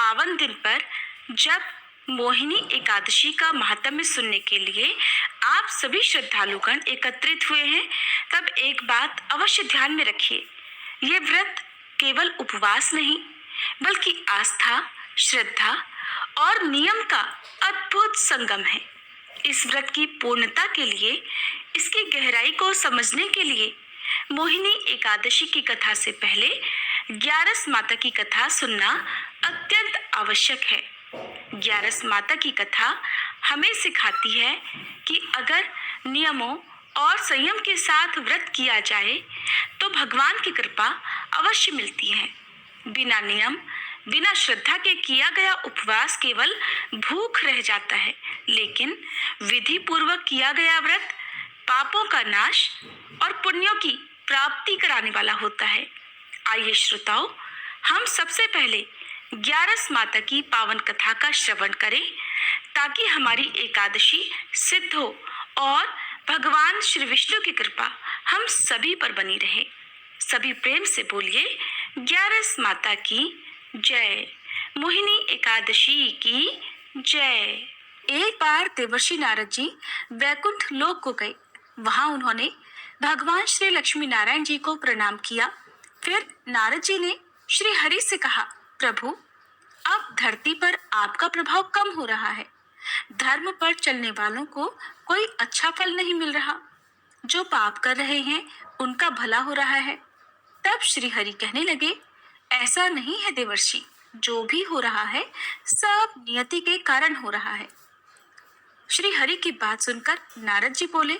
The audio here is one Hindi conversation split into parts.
पावन दिन पर जब मोहिनी एकादशी का महात्म्य सुनने के लिए आप सभी श्रद्धालुगण एकत्रित हुए हैं, तब एक बात अवश्य ध्यान में रखिए। ये व्रत केवल उपवास नहीं, बल्कि आस्था, श्रद्धा और नियम का अद्भुत संगम है। इस व्रत की पूर्णता के लिए, इसकी गहराई को समझने के लिए मोहिनी एकादशी की कथा से पहले ग्यारस माता की कथा सुनना अत्यंत आवश्यक है। ग्यारस माता की कथा हमें सिखाती है कि अगर नियमों और संयम के साथ व्रत किया जाए तो भगवान की कृपा अवश्य मिलती है। बिना नियम, बिना श्रद्धा के किया गया उपवास केवल भूख रह जाता है, लेकिन विधि पूर्वक किया गया व्रत पापों का नाश और पुण्यों की प्राप्ति कराने वाला होता है। आइए श्रोताओ, हम सबसे पहले ग्यारस माता की पावन कथा का श्रवण करें, ताकि हमारी एकादशी सिद्ध हो और भगवान श्री विष्णु की कृपा हम सभी पर बनी रहे। सभी प्रेम से बोलिए, ग्यारस माता की जय, मोहिनी एकादशी की जय। एक बार देवर्षि नारद जी वैकुंठ लोक को गए। वहां उन्होंने भगवान श्री लक्ष्मी नारायण जी को प्रणाम किया। फिर नारद जी ने श्री हरि से कहा, प्रभु, अब धरती पर आपका प्रभाव कम हो रहा है। धर्म पर चलने वालों को कोई अच्छा फल नहीं मिल रहा। जो पाप कर रहे हैं उनका भला हो रहा है। तब श्री हरि कहने लगे, ऐसा नहीं है देवर्षि, जो भी हो रहा है सब नियति के कारण हो रहा है। श्री हरि की बात सुनकर नारद जी बोले,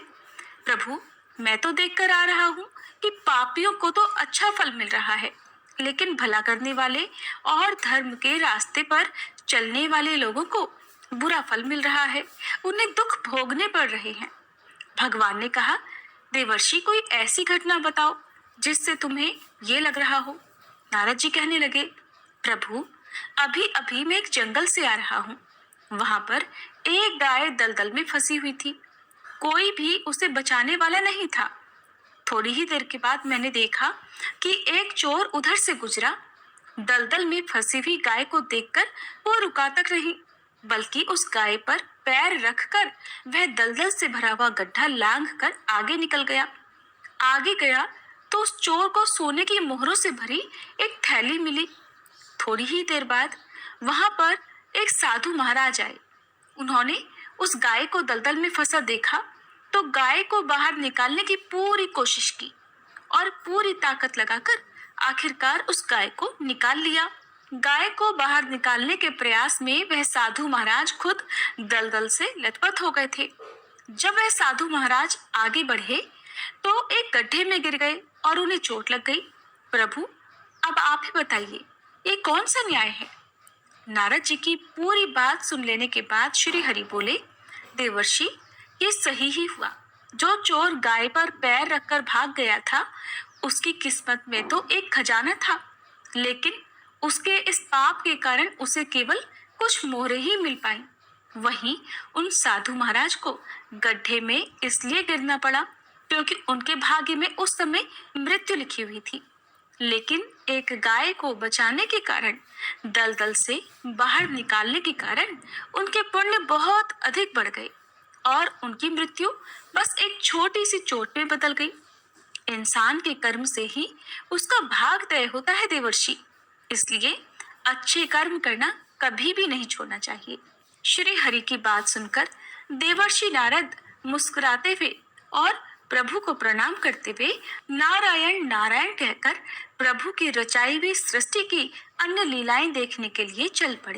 प्रभु, मैं तो देखकर आ रहा हूँ कि पापियों को तो अच्छा फल मिल रहा है, लेकिन भला करने वाले और धर्म के रास्ते पर चलने वाले लोगों को बुरा फल मिल रहा है। उन्हें दुख भोगने पड़ रहे हैं। भगवान ने कहा, देवर्षि, कोई ऐसी घटना बताओ जिससे तुम्हें ये लग रहा हो। नारद जी कहने लगे, प्रभु, अभी अभी मैं एक जंगल से आ रहा हूँ। वहां पर एक गाय दलदल में फंसी हुई थी। कोई भी उसे बचाने वाला नहीं था। थोड़ी ही देर के बाद मैंने देखा कि एक चोर उधर से गुजरा। दलदल में फंसी हुई गाय को देखकर वो रुका तक नहीं, बल्कि उस गाय पर पैर रखकर वह दलदल से भरा हुआ गड्ढा लांघकर आगे निकल गया। आगे गया तो उस चोर को सोने की मोहरों से भरी एक थैली मिली। थोड़ी ही देर बाद वहां पर एक साधु महाराज आए। उन्होंने उस गाय को दलदल में फंसा देखा तो गाय को बाहर निकालने की पूरी कोशिश की और पूरी ताकत लगाकर आखिरकार उस गाय को निकाल लिया। गाय को बाहर निकालने के प्रयास में वह साधु महाराज खुद दलदल से लथपथ हो गए थे। जब वह साधु महाराज आगे बढ़े तो एक गड्ढे में गिर गए और उन्हें चोट लग गई। प्रभु, अब आप ही बताइए, ये कौन सा न्याय है? नारद जी की पूरी बात सुन लेने के बाद श्री हरि बोले, देवर्षि, ये सही ही हुआ। जो चोर गाय पर पैर रखकर भाग गया था, उसकी किस्मत में तो एक खजाना था, लेकिन उसके इस पाप के कारण उसे केवल कुछ मोहरे ही मिल पाई। वहीं उन साधु महाराज को गड्ढे में इसलिए गिरना पड़ा क्योंकि उनके भाग्य में उस समय मृत्यु लिखी हुई थी। लेकिन एक गाय को बचाने के कारण, दलदल से बाहर निकालने के कारण उनके पुण्य बहुत अधिक बढ़ गए और उनकी मृत्यु बस एक छोटी सी चोट में बदल गई। इंसान के कर्म से ही उसका भाग तय होता है देवर्षि, इसलिए अच्छे कर्म करना कभी भी नहीं छोड़ना चाहिए। श्री हरि की बात सुनकर देवर्षि नारद मुस्कुराते हुए और प्रभु को प्रणाम करते हुए नारायण नारायण कहकर प्रभु की रचाई हुई सृष्टि की अन्य लीलाएं देखने के लिए चल पड़े।